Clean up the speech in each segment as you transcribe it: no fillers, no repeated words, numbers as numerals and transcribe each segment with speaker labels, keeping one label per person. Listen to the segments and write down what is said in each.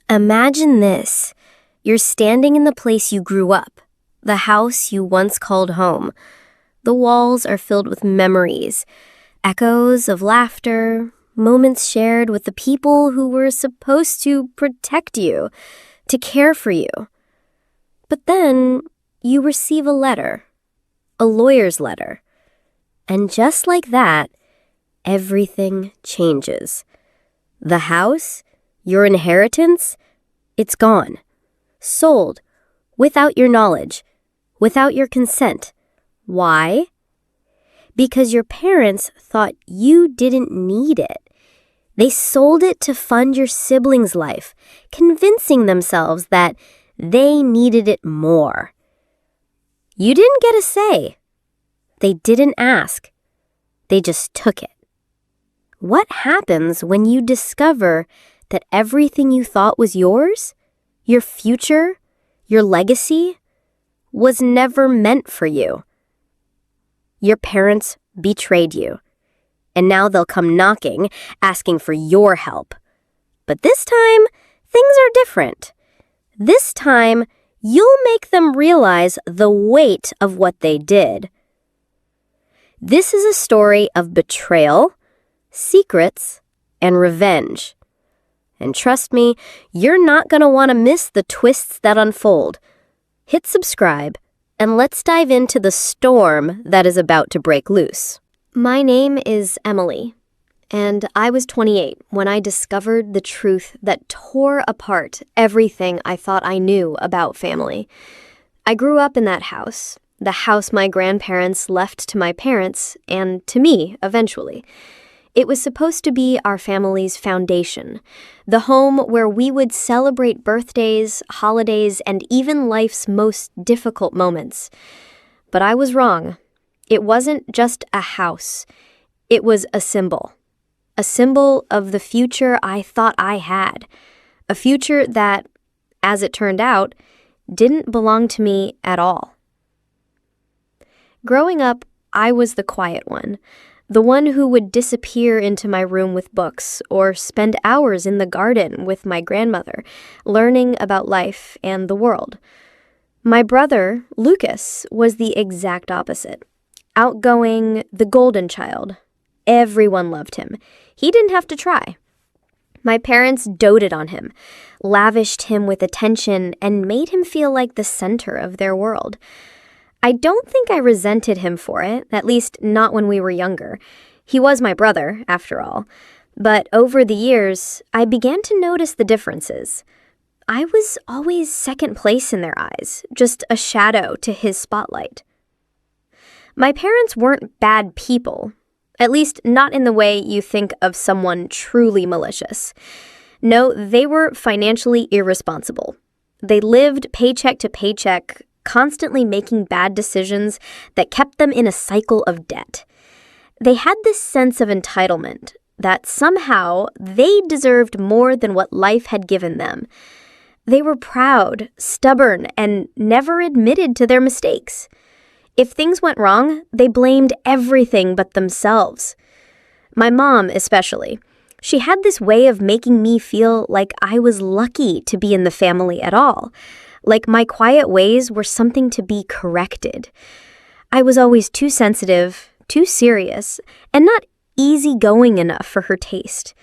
Speaker 1: Imagine this. You're standing in the place you grew up, the house you once called home. The walls are filled with memories, echoes of laughter, moments shared with the people who were supposed to protect you, to care for you. But then you receive a letter, a lawyer's letter. And just like that, everything changes. The house, your inheritance, it's gone. Sold, without your knowledge, without your consent. Why? Because your parents thought you didn't need it. They sold it to fund your sibling's life, convincing themselves that they needed it more. You didn't get a say. They didn't ask. They just took it. What happens when you discover that everything you thought was yours, your future, your legacy, was never meant for you? Your parents betrayed you, and now they'll come knocking, asking for your help. But this time, things are different. This time, you'll make them realize the weight of what they did. This is a story of betrayal, secrets, and revenge. And trust me, you're not going to want to miss the twists that unfold. Hit subscribe, and let's dive into the storm that is about to break loose. My name is Emily, and I was 28 when I discovered the truth that tore apart everything I thought I knew about family. I grew up in that house, the house my grandparents left to my parents and to me eventually. It was supposed to be our family's foundation, the home where we would celebrate birthdays, holidays, and even life's most difficult moments. But I was wrong. It wasn't just a house. It was a symbol of the future I thought I had, a future that, as it turned out, didn't belong to me at all. Growing up, I was the quiet one, the one who would disappear into my room with books or spend hours in the garden with my grandmother, learning about life and the world. My brother, Lucas, was the exact opposite. Outgoing, the golden child. Everyone loved him. He didn't have to try. My parents doted on him, lavished him with attention, and made him feel like the center of their world. I don't think I resented him for it, at least not when we were younger. He was my brother, after all. But over the years, I began to notice the differences. I was always second place in their eyes, just a shadow to his spotlight. My parents weren't bad people, at least not in the way you think of someone truly malicious. No, they were financially irresponsible. They lived paycheck to paycheck, constantly making bad decisions that kept them in a cycle of debt. They had this sense of entitlement that somehow they deserved more than what life had given them. They were proud, stubborn, and never admitted to their mistakes. If things went wrong, they blamed everything but themselves. My mom, especially. She had this way of making me feel like I was lucky to be in the family at all. Like my quiet ways were something to be corrected. I was always too sensitive, too serious, and not easygoing enough for her taste.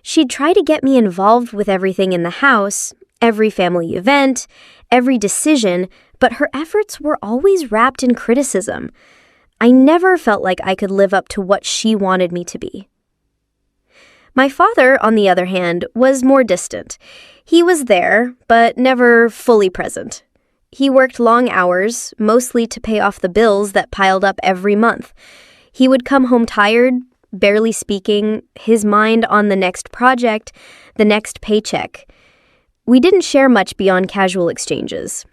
Speaker 1: She'd try to get me involved with everything in the house, every family event, every decision, but her efforts were always wrapped in criticism. I never felt like I could live up to what she wanted me to be. My father, on the other hand, was more distant. He was there, but never fully present. He worked long hours, mostly to pay off the bills that piled up every month. He would come home tired, barely speaking, his mind on the next project, the next paycheck. We didn't share much beyond casual exchanges.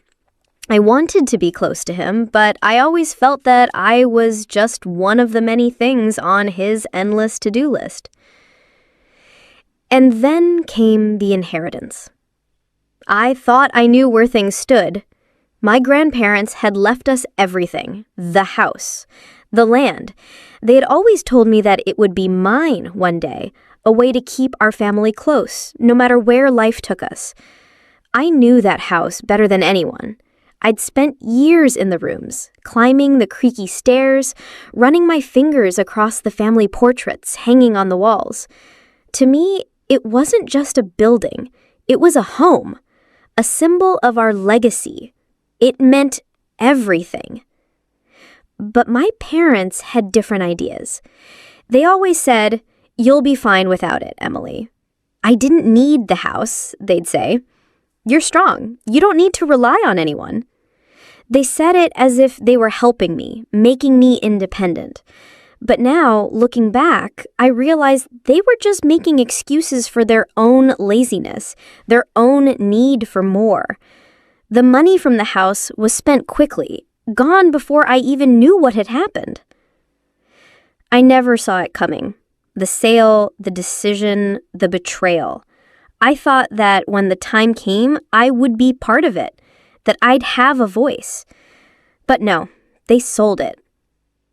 Speaker 1: I wanted to be close to him, but I always felt that I was just one of the many things on his endless to-do list. And then came the inheritance. I thought I knew where things stood. My grandparents had left us everything, the house, the land. They had always told me that it would be mine one day, a way to keep our family close, no matter where life took us. I knew that house better than anyone. I'd spent years in the rooms, climbing the creaky stairs, running my fingers across the family portraits hanging on the walls. To me, it wasn't just a building, it was a home, a symbol of our legacy. It meant everything. But my parents had different ideas. They always said, "You'll be fine without it, Emily." I didn't need the house, they'd say. "You're strong. You don't need to rely on anyone." They said it as if they were helping me, making me independent. But now, looking back, I realized they were just making excuses for their own laziness, their own need for more. The money from the house was spent quickly, gone before I even knew what had happened. I never saw it coming. The sale, the decision, the betrayal. I thought that when the time came, I would be part of it, that I'd have a voice. But no, they sold it.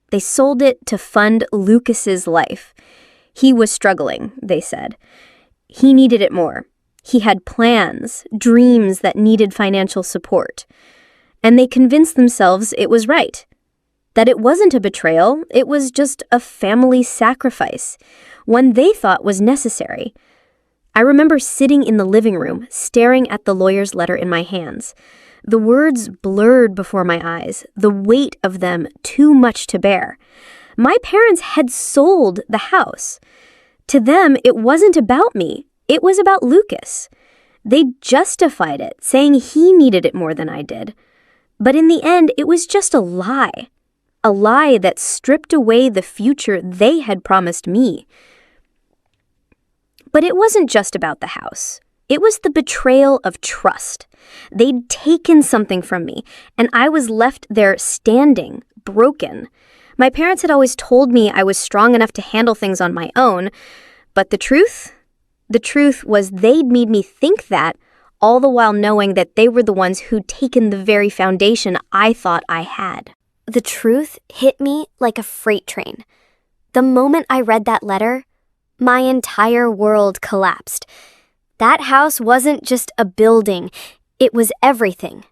Speaker 1: They sold it to fund Lucas's life. He was struggling, they said. He needed it more. He had plans, dreams that needed financial support. And they convinced themselves it was right. That it wasn't a betrayal, it was just a family sacrifice, one they thought was necessary. I remember sitting in the living room, staring at the lawyer's letter in my hands. The words blurred before my eyes, the weight of them too much to bear. My parents had sold the house. To them, it wasn't about me. It was about Lucas. They justified it, saying he needed it more than I did. But in the end, it was just a lie that stripped away the future they had promised me. But it wasn't just about the house. It was the betrayal of trust. They'd taken something from me, and I was left there standing, broken. My parents had always told me I was strong enough to handle things on my own, but the truth was they'd made me think that, all the while knowing that they were the ones who'd taken the very foundation I thought I had.
Speaker 2: The truth hit me like a freight train. The moment I read that letter, my entire world collapsed. That house wasn't just a building, it was everything.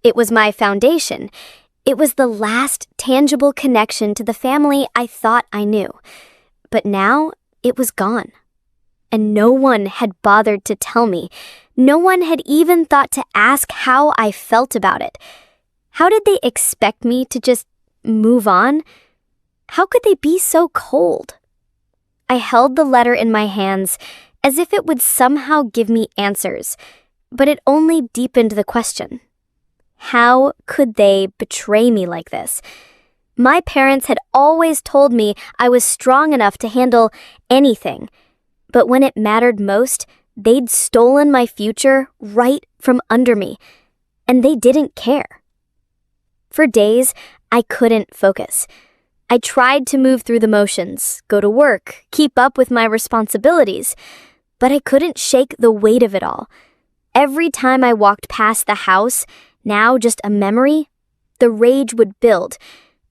Speaker 2: It was my foundation. It was the last tangible connection to the family I thought I knew. But now it was gone. And no one had bothered to tell me. No one had even thought to ask how I felt about it. How did they expect me to just move on? How could they be so cold? I held the letter in my hands as if it would somehow give me answers, but it only deepened the question. How could they betray me like this? My parents had always told me I was strong enough to handle anything, but when it mattered most, they'd stolen my future right from under me, and they didn't care. For days, I couldn't focus. I tried to move through the motions, go to work, keep up with my responsibilities, but I couldn't shake the weight of it all. Every time I walked past the house, now just a memory, the rage would build.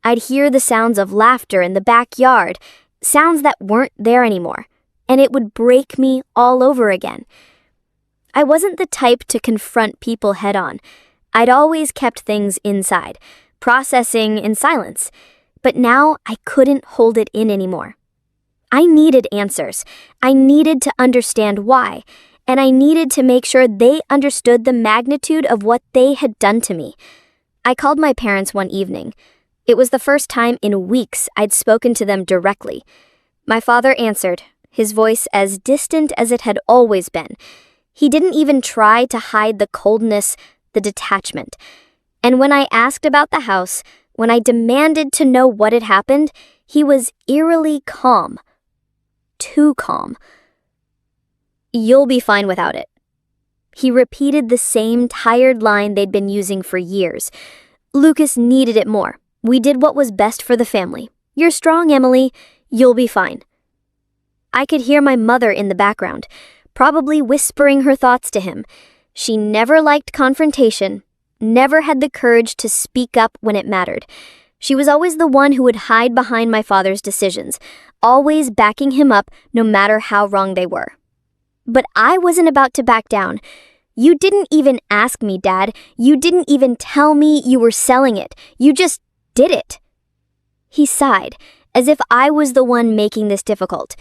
Speaker 2: I'd hear the sounds of laughter in the backyard, sounds that weren't there anymore, and it would break me all over again. I wasn't the type to confront people head-on. I'd always kept things inside, processing in silence. But now I couldn't hold it in anymore. I needed answers. I needed to understand why, and I needed to make sure they understood the magnitude of what they had done to me. I called my parents one evening. It was the first time in weeks I'd spoken to them directly. My father answered, his voice as distant as it had always been. He didn't even try to hide the coldness, the detachment. And when I asked about the house, when I demanded to know what had happened, he was eerily calm. Too calm. "You'll be fine without it." He repeated the same tired line they'd been using for years. "Lucas needed it more. We did what was best for the family. You're strong, Emily. You'll be fine." I could hear my mother in the background, probably whispering her thoughts to him. She never liked confrontation, never had the courage to speak up when it mattered. She was always the one who would hide behind my father's decisions, always backing him up no matter how wrong they were. But I wasn't about to back down. You didn't even ask me, Dad. You didn't even tell me you were selling it. You just did it. He sighed, as if I was the one making this difficult.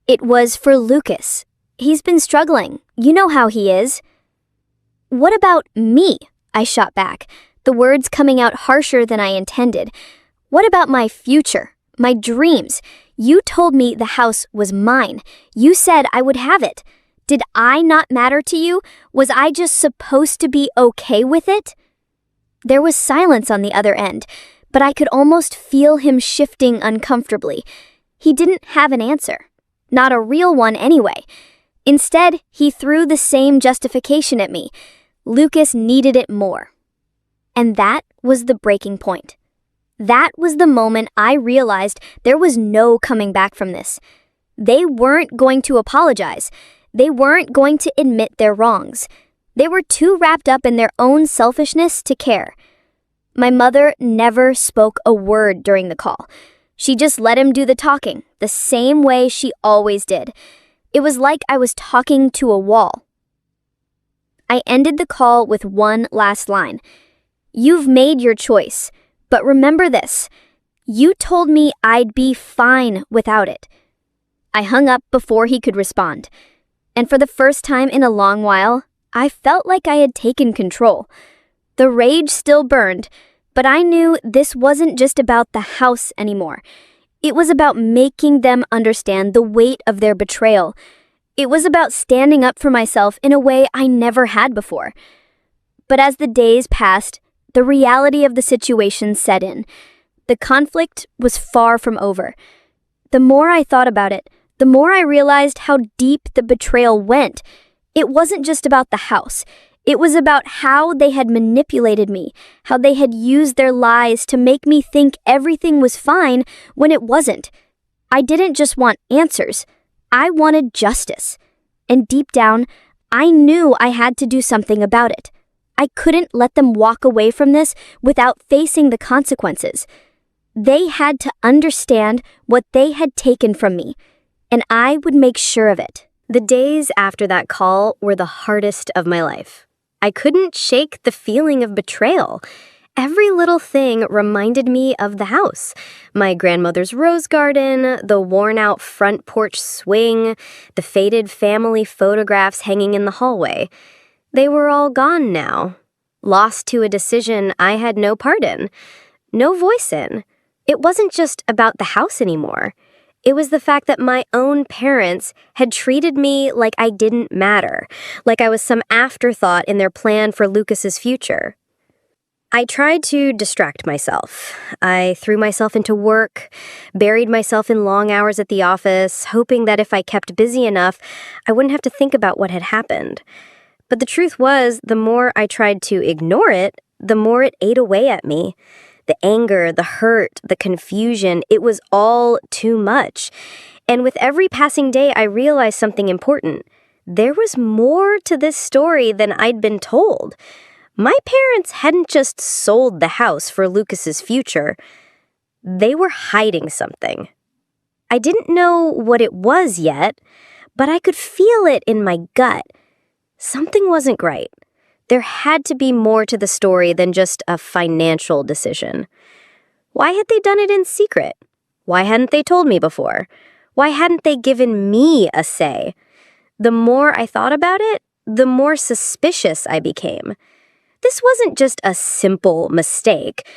Speaker 2: It was for Lucas. He's been struggling. You know how he is. What about me? I shot back, the words coming out harsher than I intended. What about my future, my dreams? You told me the house was mine. You said I would have it. Did I not matter to you? Was I just supposed to be okay with it? There was silence on the other end, but I could almost feel him shifting uncomfortably. He didn't have an answer. Not a real one anyway. Instead, he threw the same justification at me. Lucas needed it more. And that was the breaking point. That was the moment I realized there was no coming back from this. They weren't going to apologize. They weren't going to admit their wrongs. They were too wrapped up in their own selfishness to care. My mother never spoke a word during the call. She just let him do the talking, the same way she always did. It was like I was talking to a wall. I ended the call with one last line. You've made your choice, but remember this. You told me I'd be fine without it. I hung up before he could respond. And for the first time in a long while, I felt like I had taken control. The rage still burned, but I knew this wasn't just about the house anymore. It was about making them understand the weight of their betrayal. It was about standing up for myself in a way I never had before. But as the days passed, the reality of the situation set in. The conflict was far from over. The more I thought about it, the more I realized how deep the betrayal went. It wasn't just about the house. It was about how they had manipulated me, how they had used their lies to make me think everything was fine when it wasn't. I didn't just want answers. I wanted justice. And deep down, I knew I had to do something about it. I couldn't let them walk away from this without facing the consequences. They had to understand what they had taken from me, and I would make sure of it.
Speaker 1: The days after that call were the hardest of my life. I couldn't shake the feeling of betrayal. Every little thing reminded me of the house. My grandmother's rose garden, the worn-out front porch swing, the faded family photographs hanging in the hallway. They were all gone now, lost to a decision I had no part in, no voice in. It wasn't just about the house anymore. It was the fact that my own parents had treated me like I didn't matter, like I was some afterthought in their plan for Lucas's future. I tried to distract myself. I threw myself into work, buried myself in long hours at the office, hoping that if I kept busy enough, I wouldn't have to think about what had happened. But the truth was, the more I tried to ignore it, the more it ate away at me. The anger, the hurt, the confusion, it was all too much. And with every passing day, I realized something important. There was more to this story than I'd been told. My parents hadn't just sold the house for Lucas's future. They were hiding something. I didn't know what it was yet, but I could feel it in my gut. Something wasn't right. There had to be more to the story than just a financial decision. Why had they done it in secret? Why hadn't they told me before? Why hadn't they given me a say? The more I thought about it, the more suspicious I became. This wasn't just a simple mistake.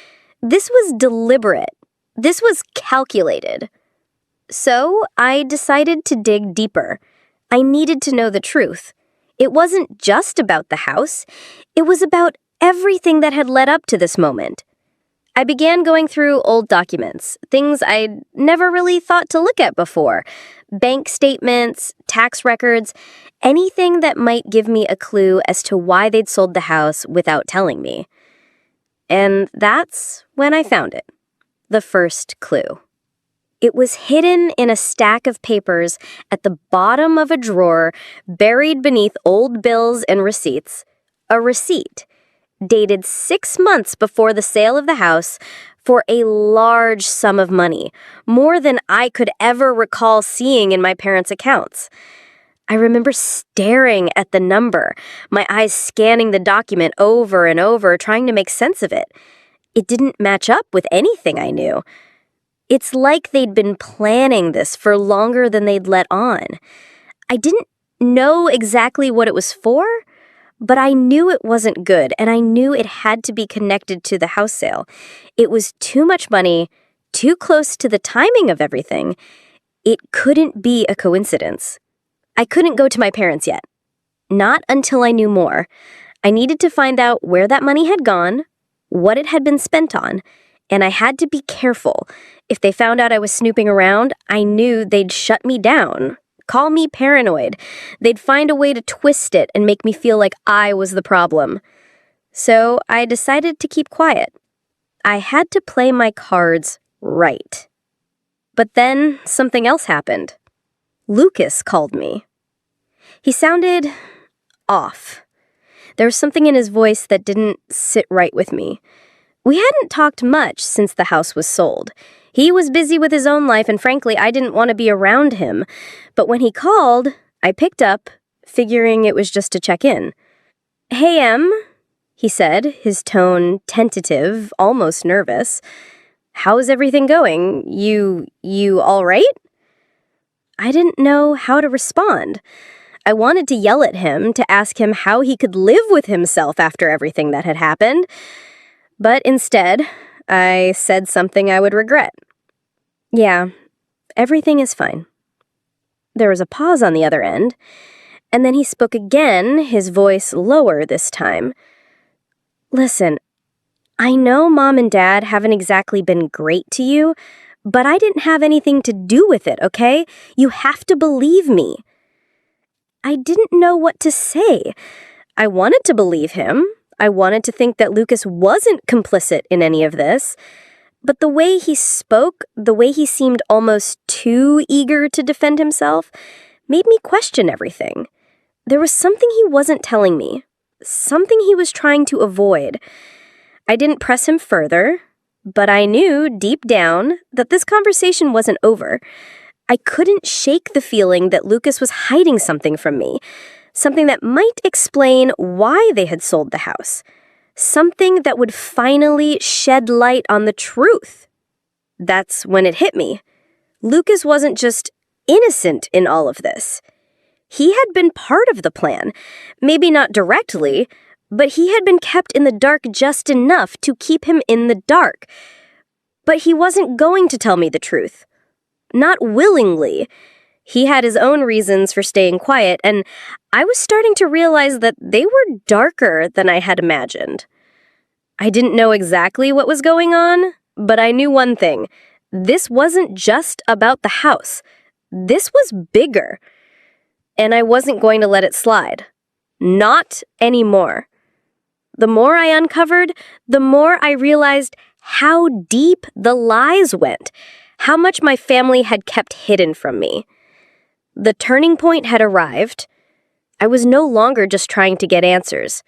Speaker 1: This was deliberate. This was calculated. So I decided to dig deeper. I needed to know the truth. It wasn't just about the house. It was about everything that had led up to this moment. I began going through old documents, things I'd never really thought to look at before. Bank statements, tax records, anything that might give me a clue as to why they'd sold the house without telling me. And that's when I found it. The first clue. It was hidden in a stack of papers at the bottom of a drawer, buried beneath old bills and receipts. A receipt, dated 6 months before the sale of the house, for a large sum of money, more than I could ever recall seeing in my parents' accounts. I remember staring at the number, my eyes scanning the document over and over, trying to make sense of it. It didn't match up with anything I knew. It's like they'd been planning this for longer than they'd let on. I didn't know exactly what it was for, but I knew it wasn't good, and I knew it had to be connected to the house sale. It was too much money, too close to the timing of everything. It couldn't be a coincidence. I couldn't go to my parents yet. Not until I knew more. I needed to find out where that money had gone, what it had been spent on, and I had to be careful. If they found out I was snooping around, I knew they'd shut me down, call me paranoid. They'd find a way to twist it and make me feel like I was the problem. So I decided to keep quiet. I had to play my cards right. But then something else happened. Lucas called me. He sounded off. There was something in his voice that didn't sit right with me. We hadn't talked much since the house was sold. He was busy with his own life, and frankly, I didn't want to be around him. But when he called, I picked up, figuring it was just to check in. "Hey, Em," he said, his tone tentative, almost nervous. "How's everything going? You all right?" I didn't know how to respond. I wanted to yell at him, to ask him how he could live with himself after everything that had happened. But instead, I said something I would regret. "Yeah, everything is fine." There was a pause on the other end, and then he spoke again, his voice lower this time. "Listen, I know Mom and Dad haven't exactly been great to you, but I didn't have anything to do with it, okay? You have to believe me." I didn't know what to say. I wanted to believe him. I wanted to think that Lucas wasn't complicit in any of this. But the way he spoke, the way he seemed almost too eager to defend himself, made me question everything. There was something he wasn't telling me, something he was trying to avoid. I didn't press him further, but I knew deep down that this conversation wasn't over. I couldn't shake the feeling that Lucas was hiding something from me, something that might explain why they had sold the house, something that would finally shed light on the truth. That's when it hit me. Lucas wasn't just innocent in all of this. He had been part of the plan, maybe not directly, but he had been kept in the dark just enough to keep him in the dark. But he wasn't going to tell me the truth. Not willingly. He had his own reasons for staying quiet, and I was starting to realize that they were darker than I had imagined. I didn't know exactly what was going on, but I knew one thing. This wasn't just about the house. This was bigger. And I wasn't going to let it slide. Not anymore. The more I uncovered, the more I realized how deep the lies went, how much my family had kept hidden from me. The turning point had arrived. I was no longer just trying to get answers.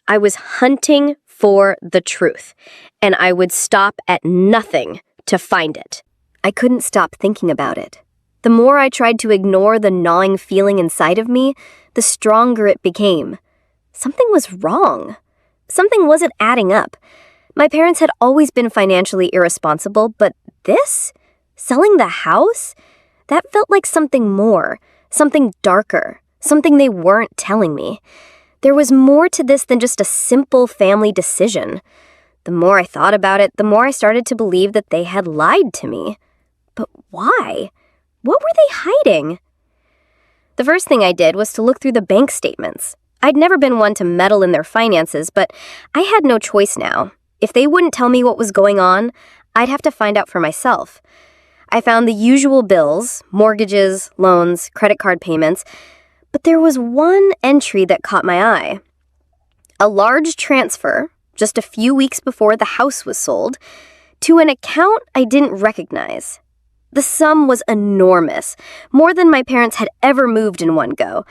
Speaker 1: I was hunting for the truth, and I would stop at nothing to find it. I couldn't stop thinking about it. The more I tried to ignore the gnawing feeling inside of me, the stronger it became. Something was wrong. Something wasn't adding up. My parents had always been financially irresponsible, but this? Selling the house? That felt like something more, something darker, something they weren't telling me. There was more to this than just a simple family decision. The more I thought about it, the more I started to believe that they had lied to me. But why? What were they hiding? The first thing I did was to look through the bank statements. I'd never been one to meddle in their finances, but I had no choice now. If they wouldn't tell me what was going on, I'd have to find out for myself. I found the usual bills, mortgages, loans, credit card payments, but there was one entry that caught my eye. A large transfer, just a few weeks before the house was sold, to an account I didn't recognize. The sum was enormous, more than my parents had ever moved in one go.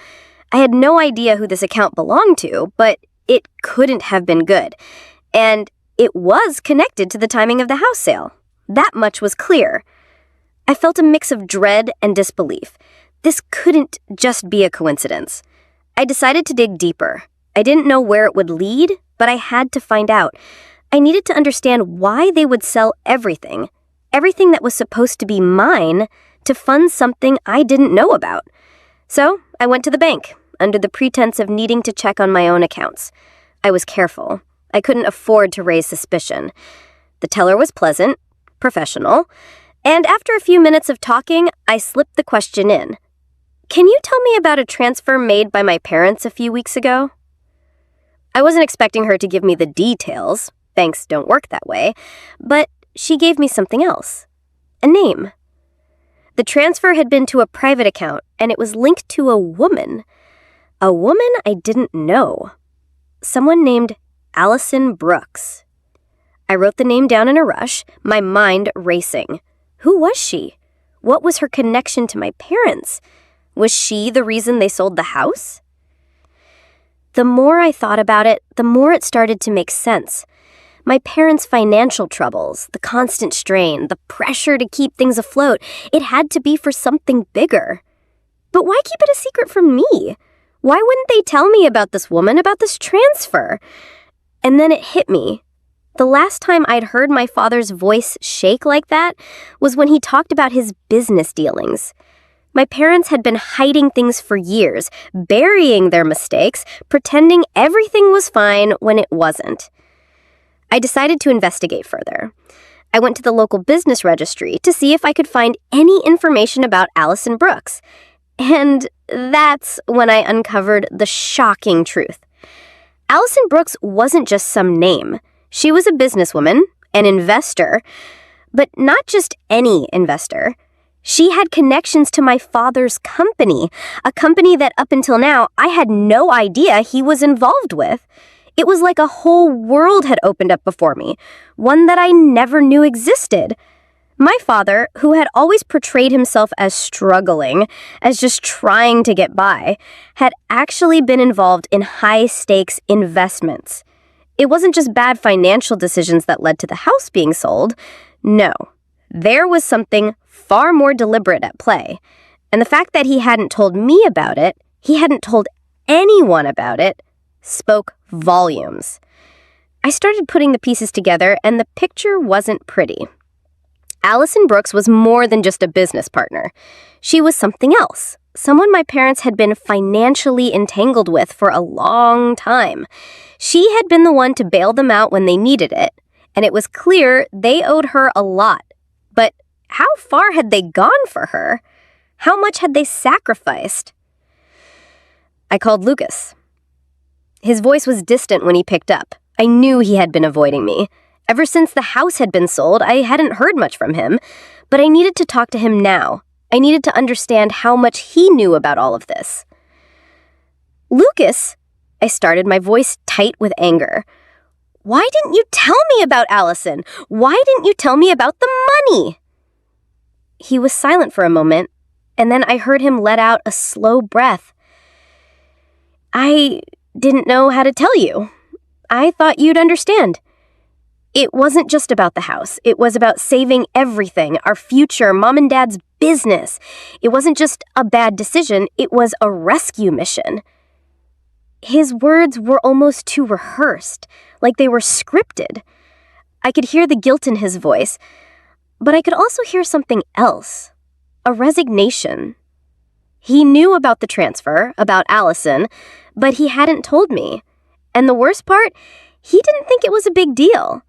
Speaker 1: I had no idea who this account belonged to, but it couldn't have been good. And it was connected to the timing of the house sale. That much was clear. I felt a mix of dread and disbelief. This couldn't just be a coincidence. I decided to dig deeper. I didn't know where it would lead, but I had to find out. I needed to understand why they would sell everything that was supposed to be mine, to fund something I didn't know about. So I went to the bank, under the pretense of needing to check on my own accounts. I was careful. I couldn't afford to raise suspicion. The teller was pleasant, professional, and after a few minutes of talking, I slipped the question in. Can you tell me about a transfer made by my parents a few weeks ago? I wasn't expecting her to give me the details. Banks don't work that way. But she gave me something else. A name. The transfer had been to a private account, and it was linked to a woman. A woman I didn't know. Someone named Allison Brooks. I wrote the name down in a rush, my mind racing. Who was she? What was her connection to my parents? Was she the reason they sold the house? The more I thought about it, the more it started to make sense. My parents' financial troubles, the constant strain, the pressure to keep things afloat, it had to be for something bigger. But why keep it a secret from me? Why wouldn't they tell me about this woman, about this transfer? And then it hit me. The last time I'd heard my father's voice shake like that was when he talked about his business dealings. My parents had been hiding things for years, burying their mistakes, pretending everything was fine when it wasn't. I decided to investigate further. I went to the local business registry to see if I could find any information about Allison Brooks. And that's when I uncovered the shocking truth. Allison Brooks wasn't just some name. She was a businesswoman, an investor, but not just any investor. She had connections to my father's company, a company that up until now I had no idea he was involved with. It was like a whole world had opened up before me, one that I never knew existed. My father, who had always portrayed himself as struggling, as just trying to get by, had actually been involved in high-stakes investments. It wasn't just bad financial decisions that led to the house being sold. No, there was something far more deliberate at play. And the fact that he hadn't told me about it, he hadn't told anyone about it, spoke volumes. I started putting the pieces together, and the picture wasn't pretty. Allison Brooks was more than just a business partner. She was something else, someone my parents had been financially entangled with for a long time. She had been the one to bail them out when they needed it, and it was clear they owed her a lot. But how far had they gone for her? How much had they sacrificed? I called Lucas. His voice was distant when he picked up. I knew he had been avoiding me. Ever since the house had been sold, I hadn't heard much from him, but I needed to talk to him now. I needed to understand how much he knew about all of this. Lucas, I started, my voice tight with anger. Why didn't you tell me about Allison? Why didn't you tell me about the money? He was silent for a moment, and then I heard him let out a slow breath. I didn't know how to tell you. I thought you'd understand. It wasn't just about the house. It was about saving everything, our future, Mom and Dad's business. It wasn't just a bad decision. It was a rescue mission. His words were almost too rehearsed, like they were scripted. I could hear the guilt in his voice, but I could also hear something else, a resignation. He knew about the transfer, about Allison, but he hadn't told me. And the worst part, he didn't think it was a big deal.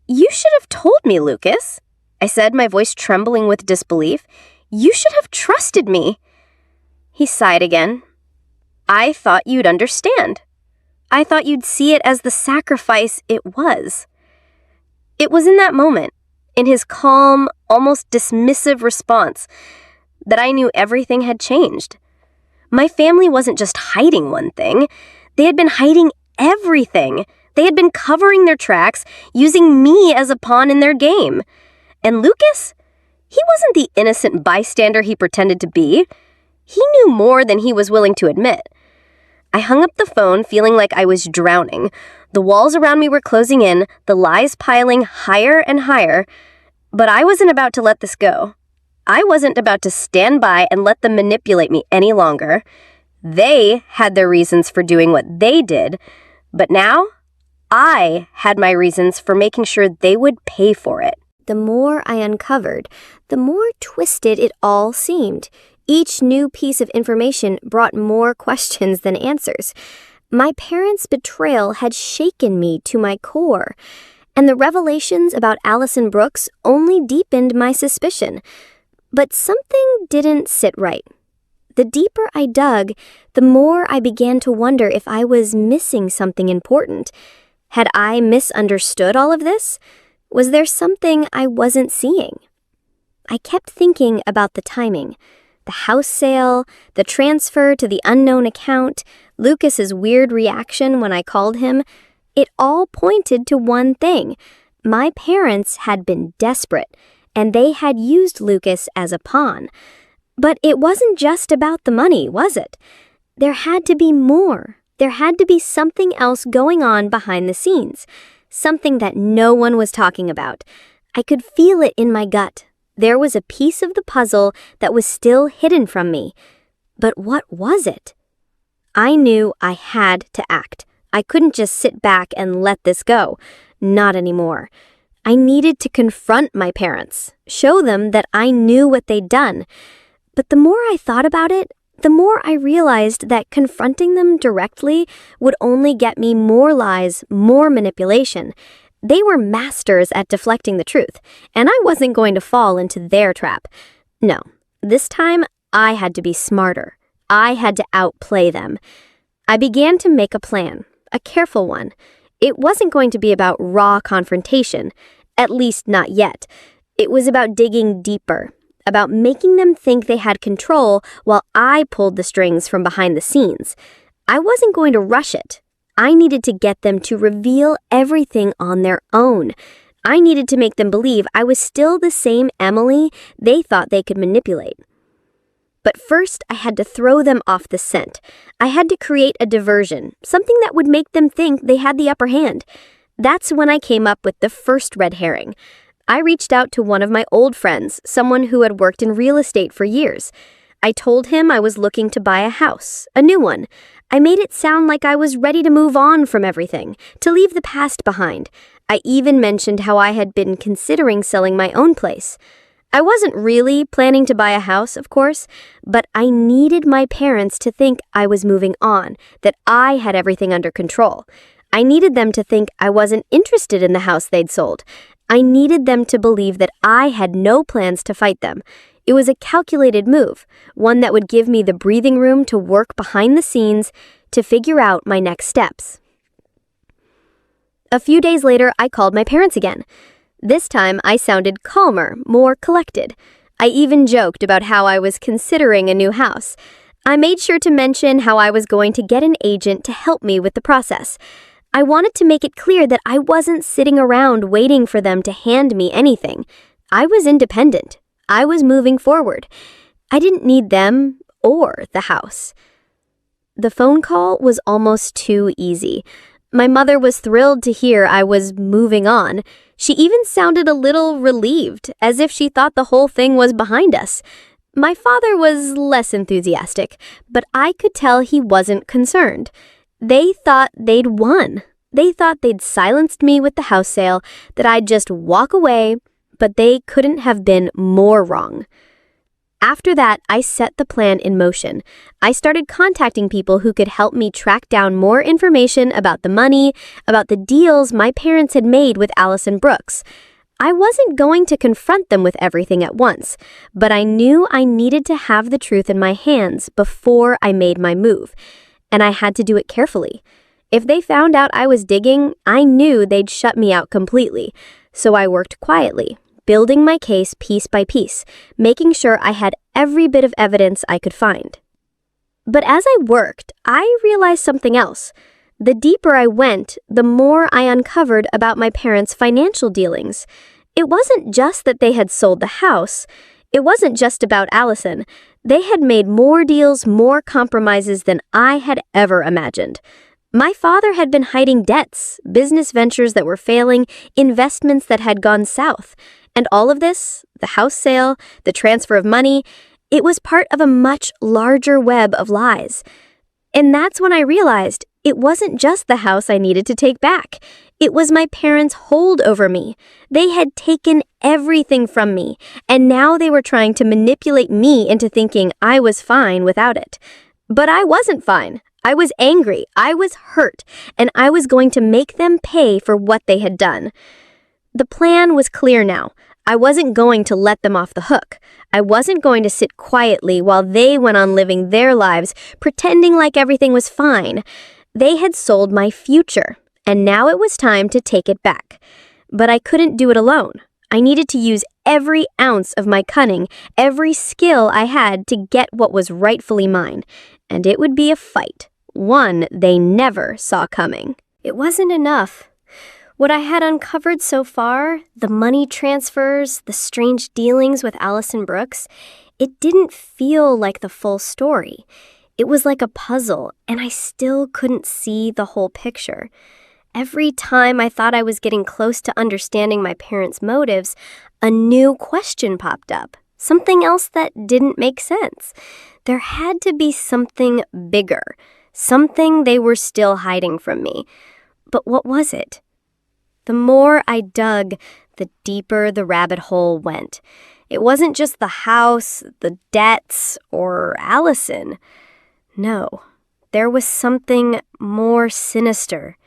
Speaker 1: You should have told me, Lucas, I said, my voice trembling with disbelief. You should have trusted me. He sighed again. I thought you'd understand. I thought you'd see it as the sacrifice it was. It was in that moment, in his calm, almost dismissive response, that I knew everything had changed. My family wasn't just hiding one thing. They had been hiding everything. They had been covering their tracks, using me as a pawn in their game. And Lucas? He wasn't the innocent bystander he pretended to be. He knew more than he was willing to admit. I hung up the phone feeling like I was drowning. The walls around me were closing in, the lies piling higher and higher, but I wasn't about to let this go. I wasn't about to stand by and let them manipulate me any longer. They had their reasons for doing what they did, but now I had my reasons for making sure they would pay for it.
Speaker 2: The more I uncovered, the more twisted it all seemed. Each new piece of information brought more questions than answers. My parents' betrayal had shaken me to my core, and the revelations about Allison Brooks only deepened my suspicion. But something didn't sit right. The deeper I dug, the more I began to wonder if I was missing something important. Had I misunderstood all of this? Was there something I wasn't seeing? I kept thinking about the timing. The house sale, the transfer to the unknown account, Lucas's weird reaction when I called him. It all pointed to one thing. My parents had been desperate, and they had used Lucas as a pawn. But it wasn't just about the money, was it? There had to be more. There had to be something else going on behind the scenes. Something that no one was talking about. I could feel it in my gut. There was a piece of the puzzle that was still hidden from me. But what was it? I knew I had to act. I couldn't just sit back and let this go. Not anymore. I needed to confront my parents, show them that I knew what they'd done. But the more I thought about it, the more I realized that confronting them directly would only get me more lies, more manipulation. They were masters at deflecting the truth, and I wasn't going to fall into their trap. No, this time I had to be smarter. I had to outplay them. I began to make a plan, a careful one. It wasn't going to be about raw confrontation, at least not yet. It was about digging deeper, about making them think they had control while I pulled the strings from behind the scenes. I wasn't going to rush it. I needed to get them to reveal everything on their own. I needed to make them believe I was still the same Emily they thought they could manipulate. But first, I had to throw them off the scent. I had to create a diversion, something that would make them think they had the upper hand. That's when I came up with the first red herring. I reached out to one of my old friends, someone who had worked in real estate for years. I told him I was looking to buy a house, a new one. I made it sound like I was ready to move on from everything, to leave the past behind. I even mentioned how I had been considering selling my own place. I wasn't really planning to buy a house, of course, but I needed my parents to think I was moving on, that I had everything under control. I needed them to think I wasn't interested in the house they'd sold. I needed them to believe that I had no plans to fight them. It was a calculated move, one that would give me the breathing room to work behind the scenes to figure out my next steps. A few days later, I called my parents again. This time, I sounded calmer, more collected. I even joked about how I was considering a new house. I made sure to mention how I was going to get an agent to help me with the process. I wanted to make it clear that I wasn't sitting around waiting for them to hand me anything. I was independent. I was moving forward. I didn't need them or the house. The phone call was almost too easy. My mother was thrilled to hear I was moving on. She even sounded a little relieved, as if she thought the whole thing was behind us. My father was less enthusiastic, but I could tell he wasn't concerned. They thought they'd won. They thought they'd silenced me with the house sale, that I'd just walk away, but they couldn't have been more wrong. After that, I set the plan in motion. I started contacting people who could help me track down more information about the money, about the deals my parents had made with Allison Brooks. I wasn't going to confront them with everything at once, but I knew I needed to have the truth in my hands before I made my move, and I had to do it carefully. If they found out I was digging, I knew they'd shut me out completely, so I worked quietly, building my case piece by piece, making sure I had every bit of evidence I could find. But as I worked, I realized something else. The deeper I went, the more I uncovered about my parents' financial dealings. It wasn't just that they had sold the house. It wasn't just about Allison. They had made more deals, more compromises than I had ever imagined.
Speaker 1: My father had been hiding debts, business ventures that were failing, investments that had gone south. And all of this, the house sale, the transfer of money, it was part of a much larger web of lies. And that's when I realized it wasn't just the house I needed to take back. It was my parents' hold over me. They had taken everything from me, and now they were trying to manipulate me into thinking I was fine without it. But I wasn't fine. I was angry, I was hurt, and I was going to make them pay for what they had done. The plan was clear now. I wasn't going to let them off the hook. I wasn't going to sit quietly while they went on living their lives, pretending like everything was fine. They had sold my future, and now it was time to take it back. But I couldn't do it alone. I needed to use every ounce of my cunning, every skill I had to get what was rightfully mine. And it would be a fight. One they never saw coming. It wasn't enough. What I had uncovered so far, the money transfers, the strange dealings with Allison Brooks, it didn't feel like the full story. It was like a puzzle, and I still couldn't see the whole picture. Every time I thought I was getting close to understanding my parents' motives, a new question popped up. Something else that didn't make sense. There had to be something bigger. Something they were still hiding from me. But what was it? The more I dug, the deeper the rabbit hole went. It wasn't just the house, the debts, or Allison. No, there was something more sinister.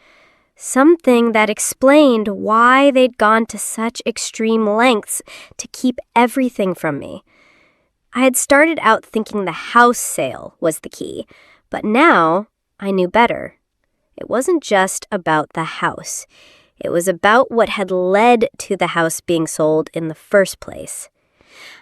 Speaker 1: Something that explained why they'd gone to such extreme lengths to keep everything from me. I had started out thinking the house sale was the key. But now, I knew better. It wasn't just about the house. It was about what had led to the house being sold in the first place.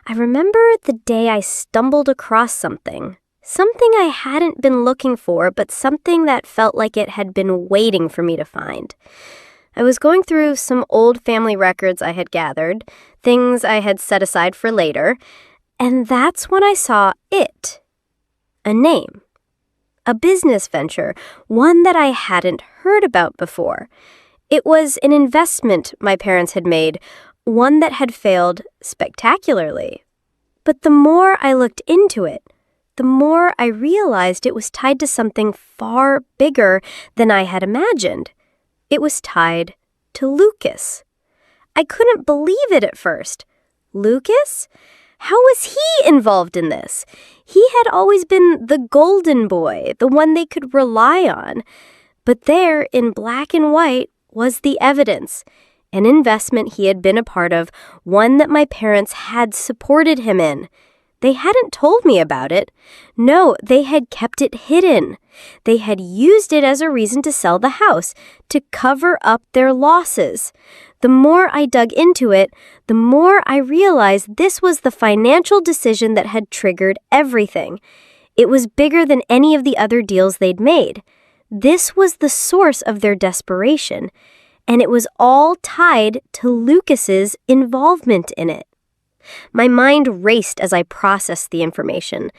Speaker 1: I remember the day I stumbled across something I hadn't been looking for, but something that felt like it had been waiting for me to find. I was going through some old family records I had gathered, things I had set aside for later, and that's when I saw it. A name. A business venture, one that I hadn't heard about before. It was an investment my parents had made, one that had failed spectacularly. But the more I looked into it, the more I realized it was tied to something far bigger than I had imagined. It was tied to Lucas. I couldn't believe it at first. Lucas? How was he involved in this? He had always been the golden boy, the one they could rely on. But there, in black and white, was the evidence. An investment he had been a part of, one that my parents had supported him in. They hadn't told me about it. No, they had kept it hidden. They had used it as a reason to sell the house, to cover up their losses. The more I dug into it, the more I realized this was the financial decision that had triggered everything. It was bigger than any of the other deals they'd made. This was the source of their desperation, and it was all tied to Lucas's involvement in it. My mind raced as I processed the information.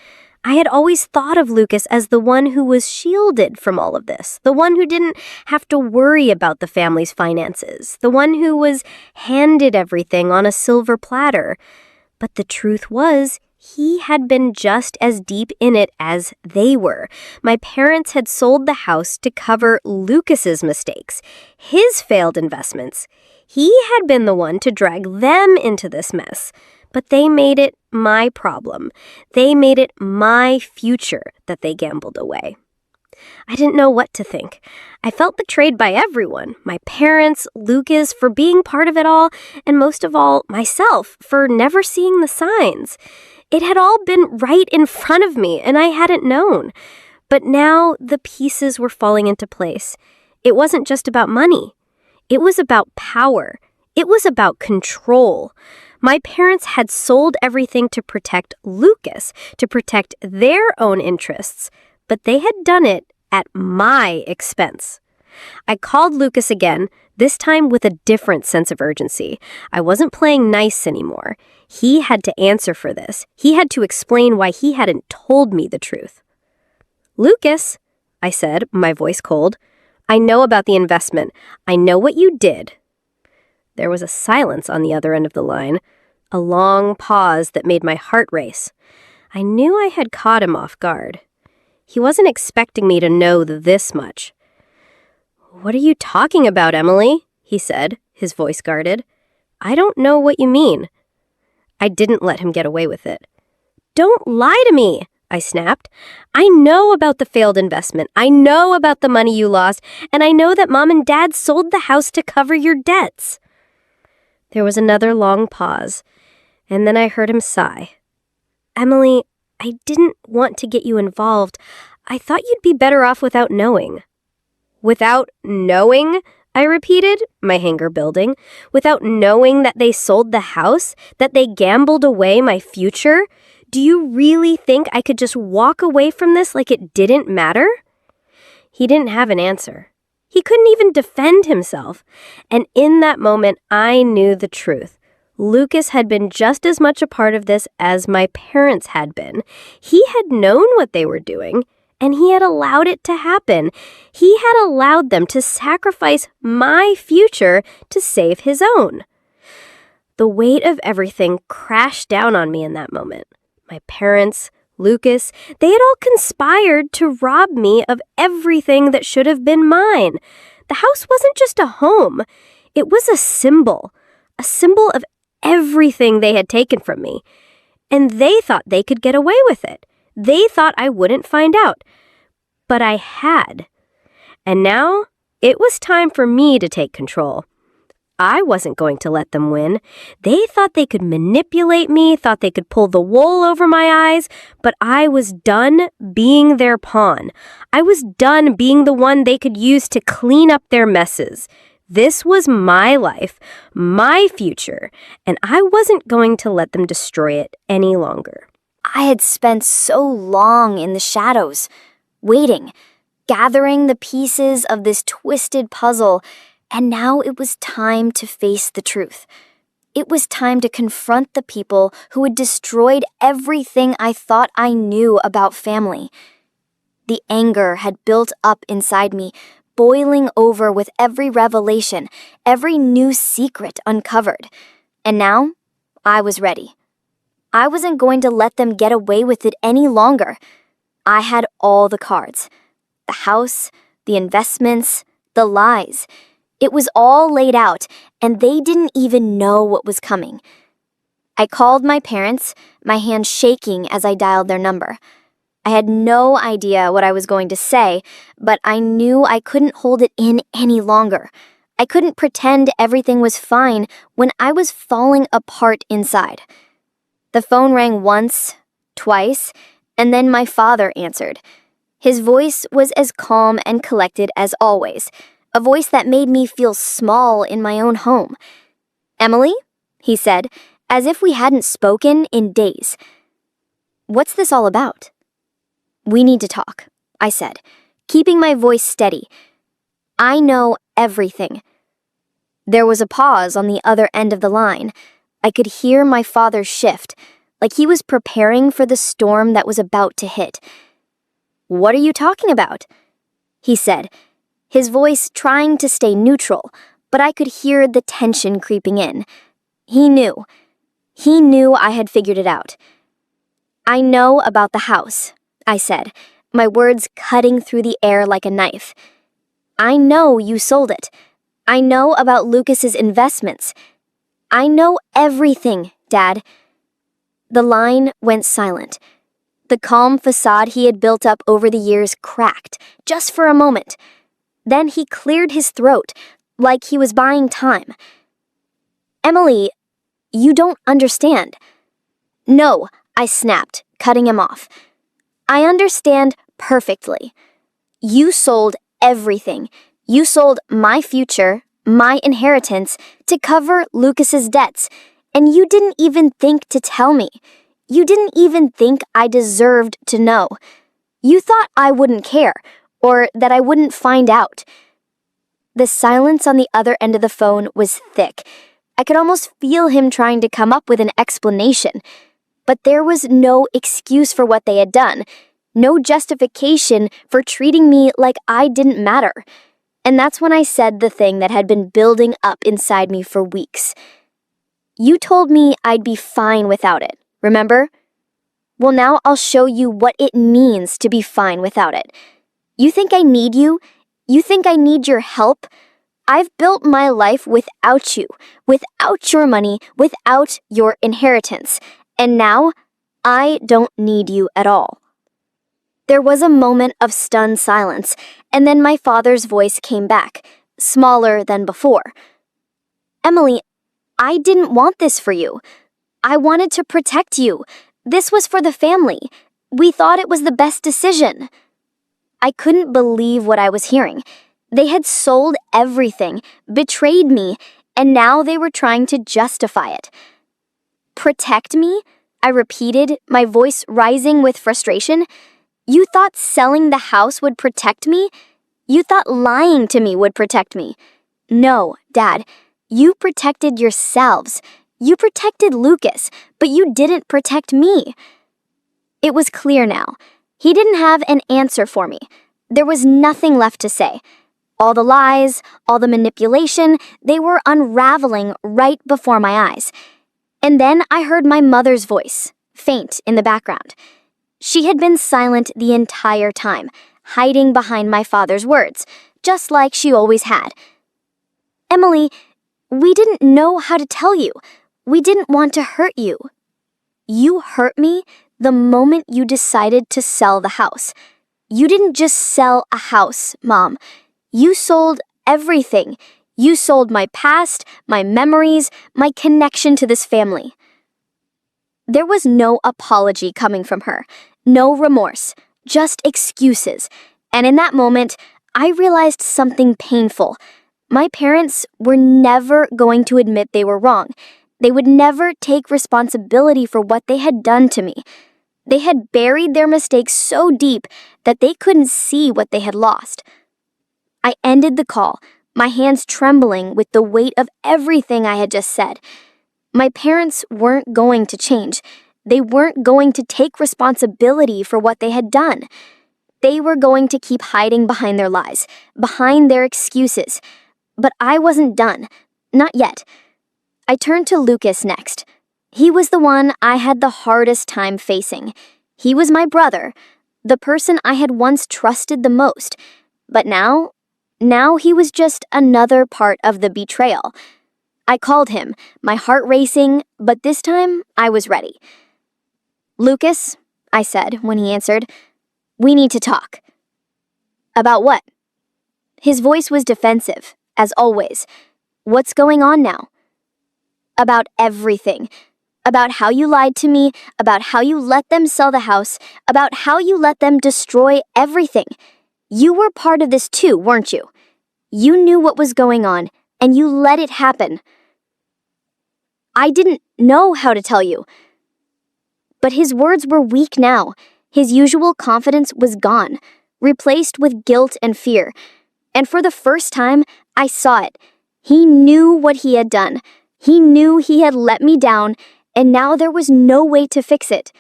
Speaker 1: I had always thought of Lucas as the one who was shielded from all of this, the one who didn't have to worry about the family's finances, the one who was handed everything on a silver platter. But the truth was, he had been just as deep in it as they were. My parents had sold the house to cover Lucas's mistakes, his failed investments. He had been the one to drag them into this mess. But they made it my problem. They made it my future that they gambled away. I didn't know what to think. I felt betrayed by everyone, my parents, Lucas, for being part of it all, and most of all, myself, for never seeing the signs. It had all been right in front of me, and I hadn't known. But now the pieces were falling into place. It wasn't just about money. It was about power. It was about control. My parents had sold everything to protect Lucas, to protect their own interests, but they had done it at my expense. I called Lucas again, this time with a different sense of urgency. I wasn't playing nice anymore. He had to answer for this. He had to explain why he hadn't told me the truth. "Lucas," I said, my voice cold, I know about the investment. I know what you did." There was a silence on the other end of the line, a long pause that made my heart race. I knew I had caught him off guard. He wasn't expecting me to know this much. "What are you talking about, Emily?" he said, his voice guarded. "I don't know what you mean." I didn't let him get away with it. "Don't lie to me," I snapped. "I know about the failed investment. I know about the money you lost, and I know that Mom and Dad sold the house to cover your debts." There was another long pause, and then I heard him sigh. "Emily, I didn't want to get you involved. I thought you'd be better off without knowing." "Without knowing?" I repeated, my anger building. "Without knowing that they sold the house? That they gambled away my future? Do you really think I could just walk away from this like it didn't matter?" He didn't have an answer. He couldn't even defend himself. And in that moment, I knew the truth. Lucas had been just as much a part of this as my parents had been. He had known what they were doing, and he had allowed it to happen. He had allowed them to sacrifice my future to save his own. The weight of everything crashed down on me in that moment. My parents, Lucas, they had all conspired to rob me of everything that should have been mine. The house wasn't just a home. It was a symbol of everything they had taken from me. And they thought they could get away with it. They thought I wouldn't find out. But I had. And now, it was time for me to take control. I wasn't going to let them win. They thought they could manipulate me, thought they could pull the wool over my eyes, but I was done being their pawn. I was done being the one they could use to clean up their messes. This was my life, my future, and I wasn't going to let them destroy it any longer.
Speaker 2: I had spent so long in the shadows, waiting, gathering the pieces of this twisted puzzle, and now it was time to face the truth. It was time to confront the people who had destroyed everything I thought I knew about family. The anger had built up inside me, boiling over with every revelation, every new secret uncovered. And now, I was ready. I wasn't going to let them get away with it any longer. I had all the cards. The house, the investments, the lies. It was all laid out, and they didn't even know what was coming. I called my parents, my hand shaking as I dialed their number. I had no idea what I was going to say, but I knew I couldn't hold it in any longer. I couldn't pretend everything was fine when I was falling apart inside. The phone rang once, twice, and then my father answered. His voice was as calm and collected as always, a voice that made me feel small in my own home. "Emily?" he said, as if we hadn't spoken in days. "What's this all about?" "We need to talk," I said, keeping my voice steady. "I know everything." There was a pause on the other end of the line. I could hear my father shift, like he was preparing for the storm that was about to hit. "What are you talking about?" he said, his voice trying to stay neutral, but I could hear the tension creeping in. He knew. He knew I had figured it out. "I know about the house," I said, my words cutting through the air like a knife. "I know you sold it. I know about Lucas's investments. I know everything, Dad." The line went silent. The calm facade he had built up over the years cracked, just for a moment. Then he cleared his throat, like he was buying time. "Emily, you don't understand." "No," I snapped, cutting him off. "I understand perfectly. You sold everything. You sold my future, my inheritance, to cover Lucas's debts, and you didn't even think to tell me. You didn't even think I deserved to know. You thought I wouldn't care, or that I wouldn't find out." The silence on the other end of the phone was thick. I could almost feel him trying to come up with an explanation. But there was no excuse for what they had done, no justification for treating me like I didn't matter. And that's when I said the thing that had been building up inside me for weeks. You told me I'd be fine without it, remember? Well, now I'll show you what it means to be fine without it. You think I need you? You think I need your help? I've built my life without you, without your money, without your inheritance. And now, I don't need you at all. There was a moment of stunned silence, and then my father's voice came back, smaller than before. Emily, I didn't want this for you. I wanted to protect you. This was for the family. We thought it was the best decision. I couldn't believe what I was hearing. They had sold everything, betrayed me, and now they were trying to justify it. Protect me? I repeated, my voice rising with frustration. You thought selling the house would protect me? You thought lying to me would protect me? No, Dad. You protected yourselves. You protected Lucas, but you didn't protect me. It was clear now. He didn't have an answer for me. There was nothing left to say. All the lies, all the manipulation, they were unraveling right before my eyes. And then I heard my mother's voice, faint in the background. She had been silent the entire time, hiding behind my father's words, just like she always had. Emily, we didn't know how to tell you. We didn't want to hurt you. You hurt me the moment you decided to sell the house. You didn't just sell a house, Mom. You sold everything. You sold my past, my memories, my connection to this family. There was no apology coming from her, no remorse, just excuses. And in that moment, I realized something painful. My parents were never going to admit they were wrong. They would never take responsibility for what they had done to me. They had buried their mistakes so deep that they couldn't see what they had lost. I ended the call, my hands trembling with the weight of everything I had just said. My parents weren't going to change. They weren't going to take responsibility for what they had done. They were going to keep hiding behind their lies, behind their excuses. But I wasn't done. Not yet. I turned to Lucas next. He was the one I had the hardest time facing. He was my brother, the person I had once trusted the most. But now he was just another part of the betrayal. I called him, my heart racing, but this time I was ready. Lucas, I said when he answered, we need to talk. About what? His voice was defensive, as always. What's going on now? About everything. About how you lied to me, about how you let them sell the house, about how you let them destroy everything. You were part of this too, weren't you? You knew what was going on, and you let it happen. I didn't know how to tell you. But his words were weak now. His usual confidence was gone, replaced with guilt and fear. And for the first time, I saw it. He knew what he had done. He knew he had let me down, and now there was no way to fix it.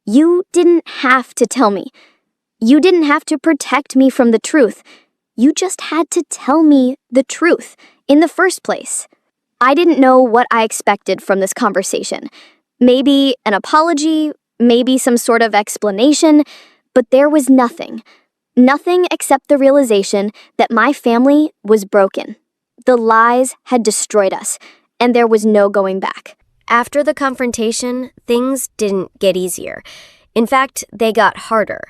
Speaker 2: You didn't have to tell me. You didn't have to protect me from the truth. You just had to tell me the truth in the first place. I didn't know what I expected from this conversation. Maybe an apology, maybe some sort of explanation, but there was nothing. Nothing except the realization that my family was broken. The lies had destroyed us, and there was no going back.
Speaker 1: After the confrontation, things didn't get easier. In fact, they got harder.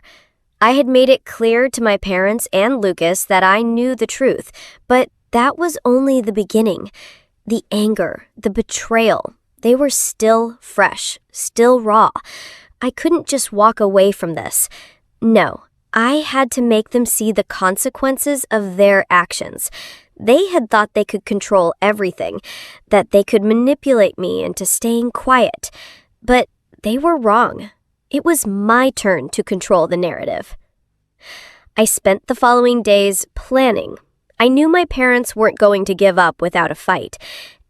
Speaker 1: I had made it clear to my parents and Lucas that I knew the truth, but that was only the beginning. The anger, the betrayal, they were still fresh, still raw. I couldn't just walk away from this. No, I had to make them see the consequences of their actions. They had thought they could control everything, that they could manipulate me into staying quiet. But they were wrong. It was my turn to control the narrative. I spent the following days planning. I knew my parents weren't going to give up without a fight.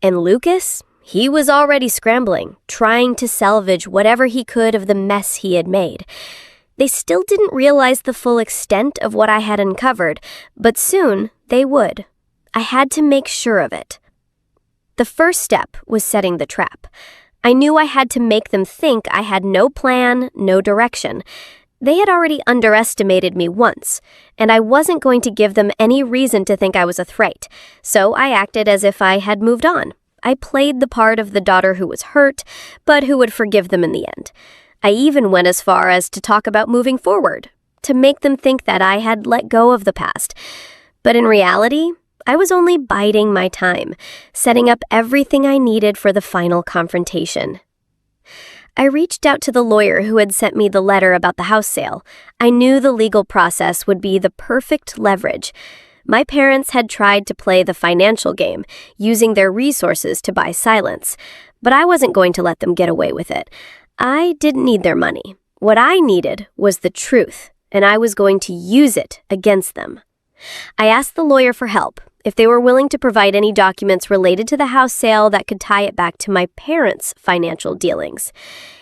Speaker 1: And Lucas, he was already scrambling, trying to salvage whatever he could of the mess he had made.
Speaker 2: They still didn't realize the full extent of what I had uncovered, but soon they would. I had to make sure of it. The first step was setting the trap. I knew I had to make them think I had no plan, no direction. They had already underestimated me once, and I wasn't going to give them any reason to think I was a threat, so I acted as if I had moved on. I played the part of the daughter who was hurt, but who would forgive them in the end. I even went as far as to talk about moving forward, to make them think that I had let go of the past. But in reality, I was only biding my time, setting up everything I needed for the final confrontation. I reached out to the lawyer who had sent me the letter about the house sale. I knew the legal process would be the perfect leverage. My parents had tried to play the financial game, using their resources to buy silence, but I wasn't going to let them get away with it. I didn't need their money. What I needed was the truth, and I was going to use it against them. I asked the lawyer for help, if they were willing to provide any documents related to the house sale that could tie it back to my parents' financial dealings.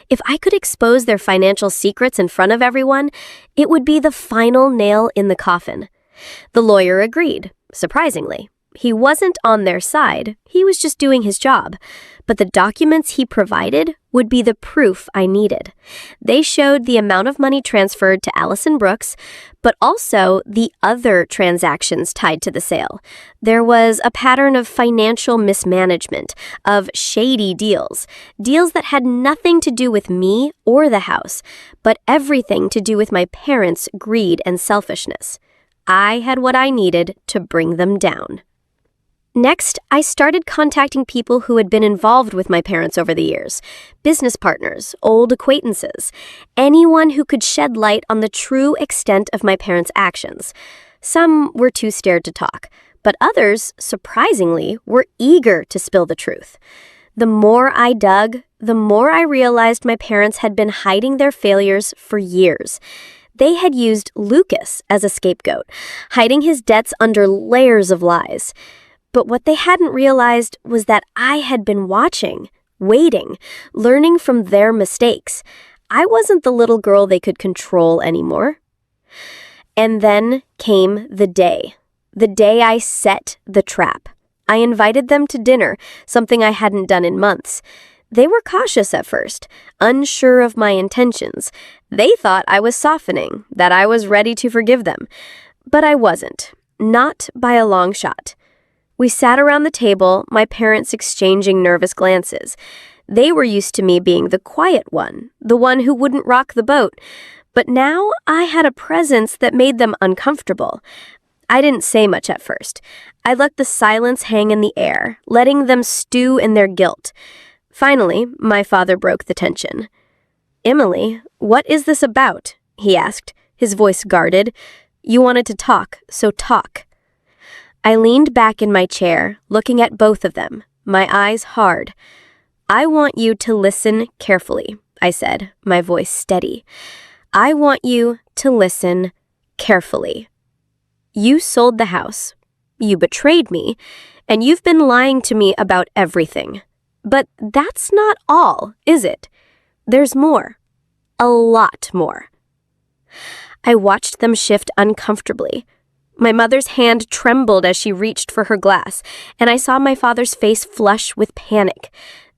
Speaker 2: If I could expose their financial secrets in front of everyone, it would be the final nail in the coffin. The lawyer agreed, surprisingly. He wasn't on their side, he was just doing his job. But the documents he provided would be the proof I needed. They showed the amount of money transferred to Allison Brooks, but also the other transactions tied to the sale. There was a pattern of financial mismanagement, of shady deals that had nothing to do with me or the house, but everything to do with my parents' greed and selfishness. I had what I needed to bring them down. Next, I started contacting people who had been involved with my parents over the years, business partners, old acquaintances, anyone who could shed light on the true extent of my parents' actions. Some were too scared to talk, but others, surprisingly, were eager to spill the truth. The more I dug, the more I realized my parents had been hiding their failures for years. They had used Lucas as a scapegoat, hiding his debts under layers of lies. But what they hadn't realized was that I had been watching, waiting, learning from their mistakes. I wasn't the little girl they could control anymore. And then came the day I set the trap. I invited them to dinner, something I hadn't done in months. They were cautious at first, unsure of my intentions. They thought I was softening, that I was ready to forgive them. But I wasn't, not by a long shot. We sat around the table, my parents exchanging nervous glances. They were used to me being the quiet one, the one who wouldn't rock the boat. But now I had a presence that made them uncomfortable. I didn't say much at first. I let the silence hang in the air, letting them stew in their guilt. Finally, my father broke the tension. "Emily, what is this about?" he asked, his voice guarded. "You wanted to talk, so talk." I leaned back in my chair, looking at both of them, my eyes hard. "I want you to listen carefully," I said, my voice steady. "I want you to listen carefully. You sold the house. You betrayed me, and you've been lying to me about everything. But that's not all, is it? There's more. A lot more." I watched them shift uncomfortably. My mother's hand trembled as she reached for her glass, and I saw my father's face flush with panic.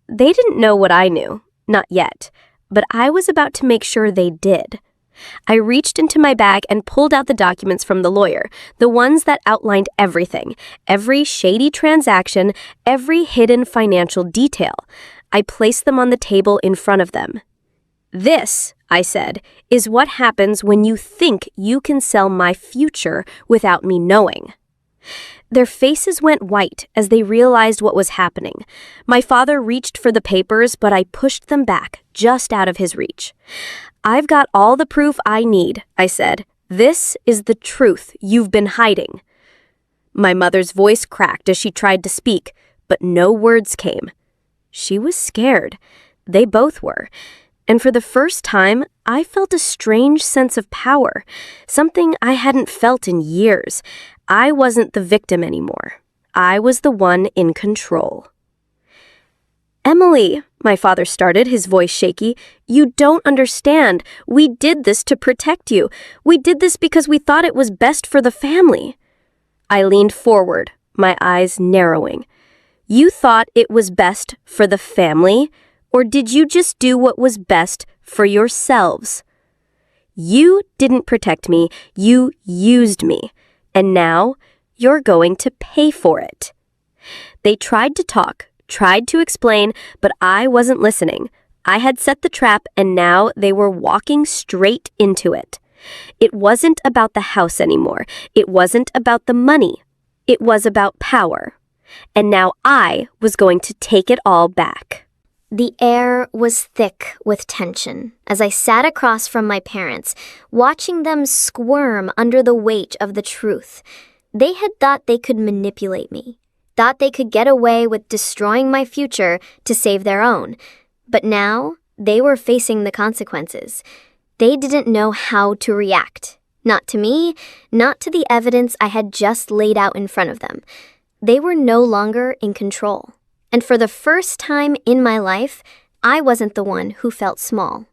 Speaker 2: They didn't know what I knew, not yet, but I was about to make sure they did. I reached into my bag and pulled out the documents from the lawyer, the ones that outlined everything, every shady transaction, every hidden financial detail. I placed them on the table in front of them. "This," I said, "is what happens when you think you can sell my future without me knowing." Their faces went white as they realized what was happening. My father reached for the papers, but I pushed them back, just out of his reach. "I've got all the proof I need," I said. "This is the truth you've been hiding." My mother's voice cracked as she tried to speak, but no words came. She was scared. They both were. And for the first time, I felt a strange sense of power, something I hadn't felt in years. I wasn't the victim anymore. I was the one in control.
Speaker 1: "Emily," my father started, his voice shaky, "you don't understand. We did this to protect you. We did this because we thought it was best for the family." I leaned forward, my eyes narrowing. "You thought it was best for the family, or did you just do what was best for yourselves? You didn't protect me, you used me, and now you're going to pay for it." They tried to talk, tried to explain, but I wasn't listening. I had set the trap, and now they were walking straight into it. It wasn't about the house anymore. It wasn't about the money. It was about power. And now I was going to take it all back.
Speaker 2: The air was thick with tension as I sat across from my parents, watching them squirm under the weight of the truth. They had thought they could manipulate me, thought they could get away with destroying my future to save their own. But now they were facing the consequences. They didn't know how to react. Not to me, not to the evidence I had just laid out in front of them. They were no longer in control. And for the first time in my life, I wasn't the one who felt small.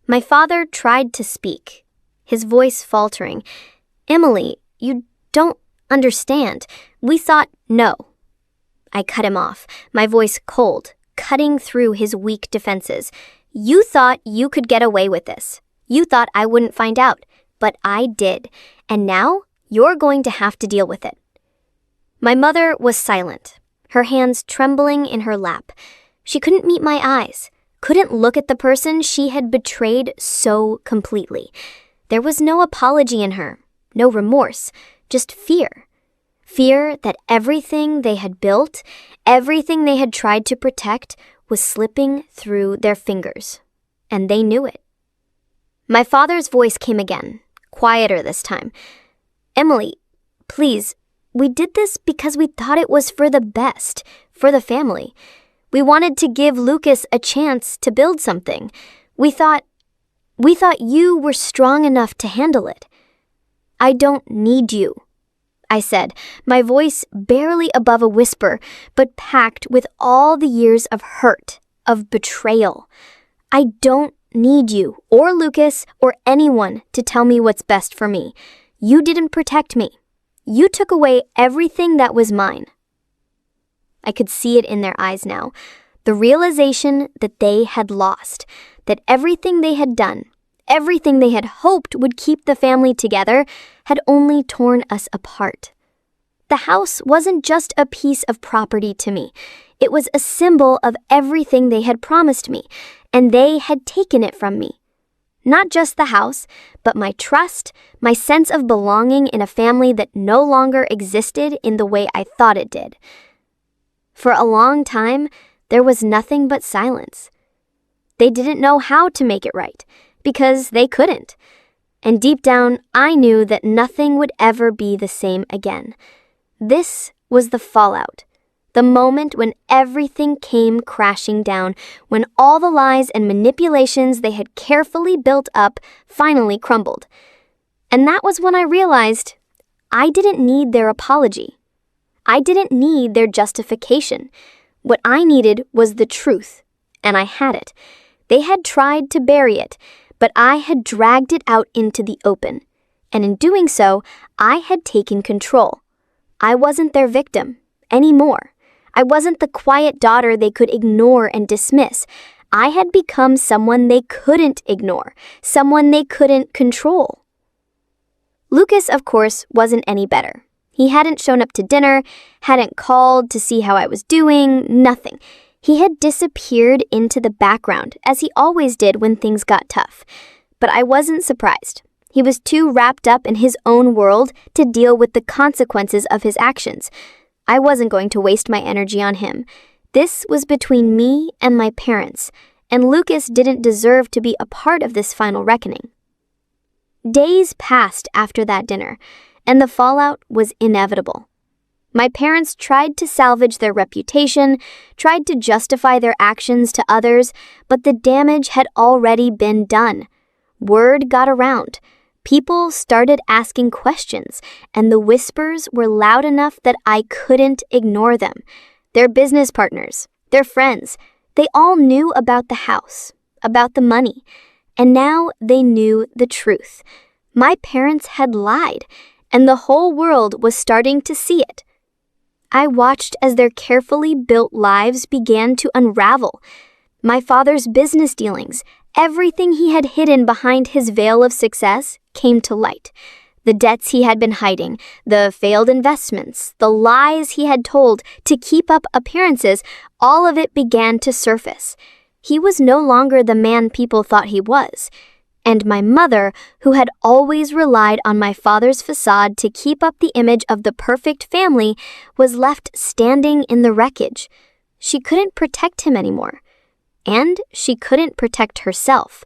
Speaker 2: My father tried to speak, his voice faltering. "Emily, you don't understand. We thought no." I cut him off, my voice cold, cutting through his weak defenses. "You thought you could get away with this. You thought I wouldn't find out, but I did, and now you're going to have to deal with it." My mother was silent, her hands trembling in her lap. She couldn't meet my eyes, couldn't look at the person she had betrayed so completely. There was no apology in her, no remorse, just fear. Fear that everything they had built, everything they had tried to protect, was slipping through their fingers. And they knew it. My father's voice came again, quieter this time. "Emily, please, we did this because we thought it was for the best, for the family. We wanted to give Lucas a chance to build something. We thought you were strong enough to handle it. I don't need you," I said, my voice barely above a whisper, but packed with all the years of hurt, of betrayal. "I don't need you, or Lucas, or anyone to tell me what's best for me. You didn't protect me. You took away everything that was mine." I could see it in their eyes now, the realization that they had lost, that everything they had done, everything they had hoped would keep the family together, had only torn us apart. The house wasn't just a piece of property to me. It was a symbol of everything they had promised me, and they had taken it from me. Not just the house, but my trust, my sense of belonging in a family that no longer existed in the way I thought it did. For a long time, there was nothing but silence. They didn't know how to make it right, because they couldn't. And deep down, I knew that nothing would ever be the same again. This was the fallout. The moment when everything came crashing down, when all the lies and manipulations they had carefully built up finally crumbled. And that was when I realized I didn't need their apology. I didn't need their justification. What I needed was the truth, and I had it. They had tried to bury it, but I had dragged it out into the open. And in doing so, I had taken control. I wasn't their victim anymore. I wasn't the quiet daughter they could ignore and dismiss. I had become someone they couldn't ignore, someone they couldn't control. Lucas, of course, wasn't any better. He hadn't shown up to dinner, hadn't called to see how I was doing, nothing. He had disappeared into the background, as he always did when things got tough. But I wasn't surprised. He was too wrapped up in his own world to deal with the consequences of his actions. I wasn't going to waste my energy on him. This was between me and my parents, and Lucas didn't deserve to be a part of this final reckoning. Days passed after that dinner, and the fallout was inevitable. My parents tried to salvage their reputation, tried to justify their actions to others, but the damage had already been done. Word got around. People started asking questions, and the whispers were loud enough that I couldn't ignore them. Their business partners, their friends. They all knew about the house, about the money, and now they knew the truth. My parents had lied, and the whole world was starting to see it. I watched as their carefully built lives began to unravel. My father's business dealings, everything he had hidden behind his veil of success, came to light. The debts he had been hiding, the failed investments, the lies he had told to keep up appearances, all of it began to surface. He was no longer the man people thought he was. And my mother, who had always relied on my father's facade to keep up the image of the perfect family, was left standing in the wreckage. She couldn't protect him anymore. And she couldn't protect herself.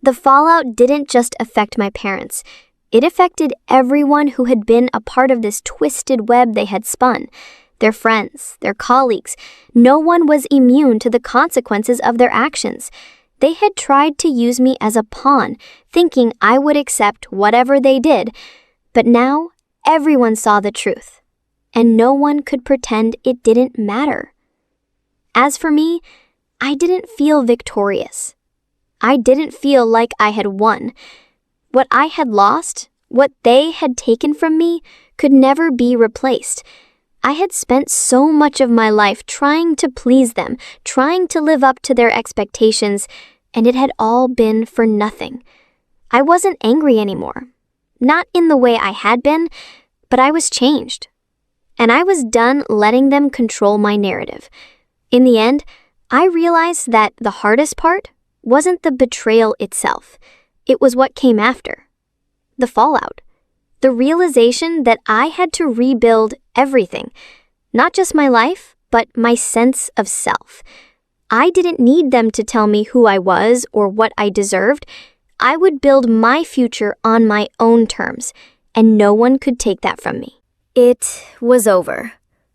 Speaker 2: The fallout didn't just affect my parents. It affected everyone who had been a part of this twisted web they had spun. Their friends, their colleagues. No one was immune to the consequences of their actions. They had tried to use me as a pawn, thinking I would accept whatever they did. But now, everyone saw the truth. And no one could pretend it didn't matter. As for me, I didn't feel victorious. I didn't feel like I had won. What I had lost, what they had taken from me, could never be replaced. I had spent so much of my life trying to please them, trying to live up to their expectations, and it had all been for nothing. I wasn't angry anymore. Not in the way I had been, but I was changed. And I was done letting them control my narrative. In the end, I realized that the hardest part wasn't the betrayal itself. It was what came after. The fallout. The realization that I had to rebuild everything. Not just my life, but my sense of self. I didn't need them to tell me who I was or what I deserved. I would build my future on my own terms, and no one could take that from me.
Speaker 1: It was over.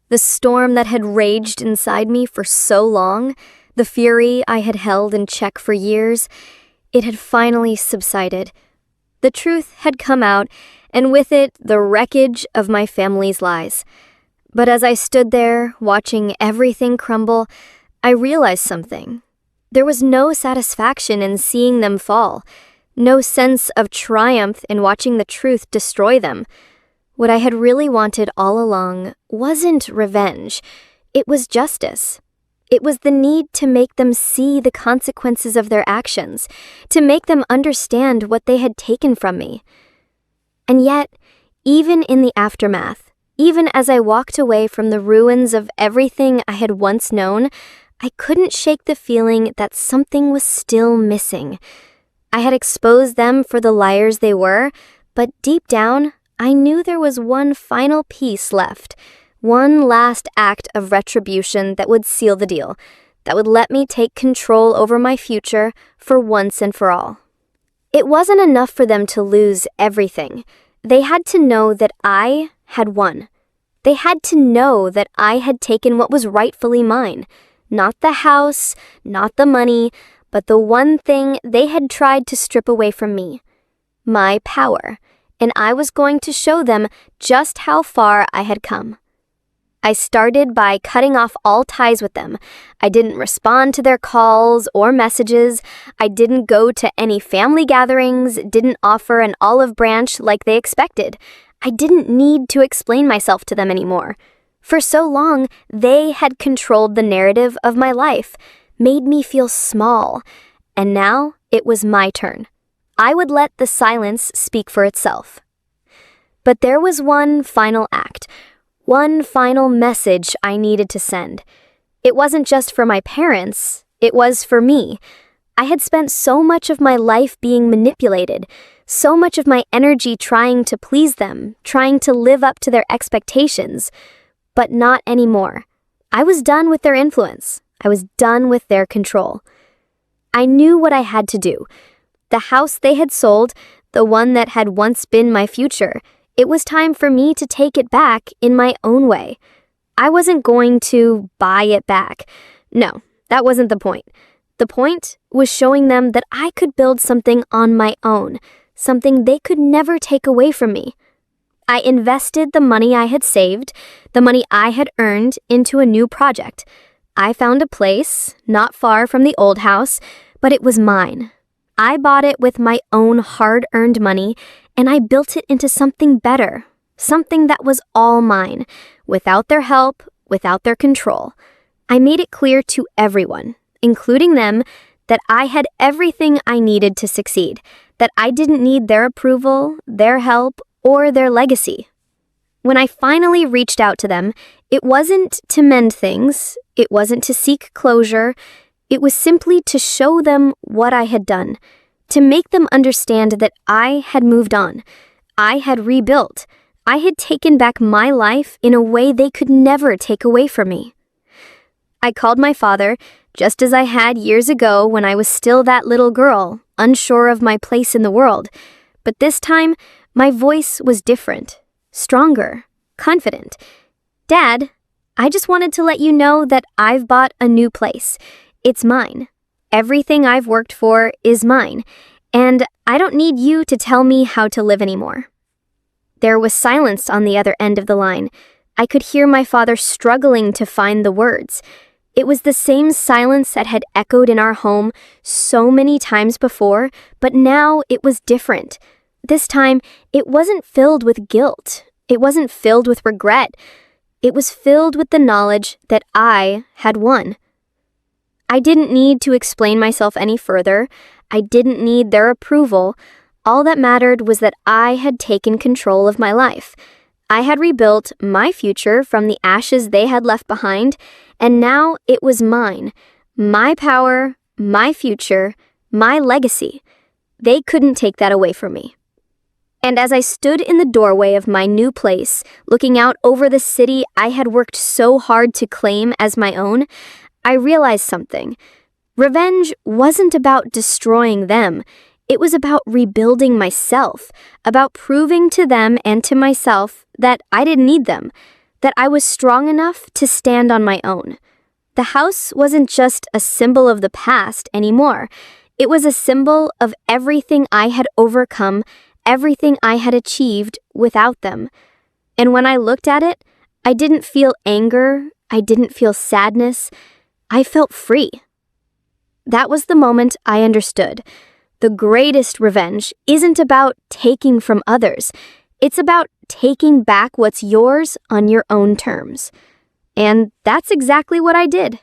Speaker 1: The storm that had raged inside me for so long, the fury I had held in check for years, it had finally subsided. The truth had come out, and with it, the wreckage of my family's lies. But as I stood there, watching everything crumble, I realized something. There was no satisfaction in seeing them fall, no sense of triumph in watching the truth destroy them. What I had really wanted all along wasn't revenge. It was justice. It was the need to make them see the consequences of their actions, to make them understand what they had taken from me. And yet, even in the aftermath, even as I walked away from the ruins of everything I had once known, I couldn't shake the feeling that something was still missing. I had exposed them for the liars they were, but deep down, I knew there was one final piece left, one last act of retribution that would seal the deal, that would let me take control over my future for once and for all. It wasn't enough for them to lose everything. They had to know that I had won. They had to know that I had taken what was rightfully mine. Not the house, not the money, but the one thing they had tried to strip away from me. My power. And I was going to show them just how far I had come. I started by cutting off all ties with them. I didn't respond to their calls or messages. I didn't go to any family gatherings, didn't offer an olive branch like they expected. I didn't need to explain myself to them anymore. For so long, they had controlled the narrative of my life, made me feel small, and now it was my turn. I would let the silence speak for itself. But there was one final act, one final message I needed to send. It wasn't just for my parents, it was for me. I had spent so much of my life being manipulated, so much of my energy trying to please them, trying to live up to their expectations, but not anymore. I was done with their influence. I was done with their control. I knew what I had to do. The house they had sold, the one that had once been my future, it was time for me to take it back in my own way. I wasn't going to buy it back. No, that wasn't the point. The point was showing them that I could build something on my own, something they could never take away from me. I invested the money I had saved, the money I had earned, into a new project.
Speaker 2: I found a place, not far from the old house, but it was mine. I bought it with my own hard-earned money, and I built it into something better, something that was all mine, without their help, without their control. I made it clear to everyone, including them, that I had everything I needed to succeed, that I didn't need their approval, their help, or their legacy. When I finally reached out to them, it wasn't to mend things, it wasn't to seek closure, it was simply to show them what I had done, to make them understand that I had moved on, I had rebuilt, I had taken back my life in a way they could never take away from me. I called my father, just as I had years ago when I was still that little girl, unsure of my place in the world. But this time, my voice was different, stronger, confident. Dad, I just wanted to let you know that I've bought a new place. It's mine. Everything I've worked for is mine, and I don't need you to tell me how to live anymore. There was silence on the other end of the line. I could hear my father struggling to find the words. It was the same silence that had echoed in our home so many times before, but now it was different. This time, it wasn't filled with guilt. It wasn't filled with regret. It was filled with the knowledge that I had won. I didn't need to explain myself any further. I didn't need their approval. All that mattered was that I had taken control of my life. I had rebuilt my future from the ashes they had left behind, and now it was mine. My power, my future, my legacy. They couldn't take that away from me. And as I stood in the doorway of my new place, looking out over the city I had worked so hard to claim as my own, I realized something. Revenge wasn't about destroying them. It was about rebuilding myself, about proving to them and to myself that I didn't need them, that I was strong enough to stand on my own. The house wasn't just a symbol of the past anymore. It was a symbol of everything I had overcome, everything I had achieved without them. And when I looked at it, I didn't feel anger, I didn't feel sadness, I felt free. That was the moment I understood. The greatest revenge isn't about taking from others. It's about taking back what's yours on your own terms. And that's exactly what I did.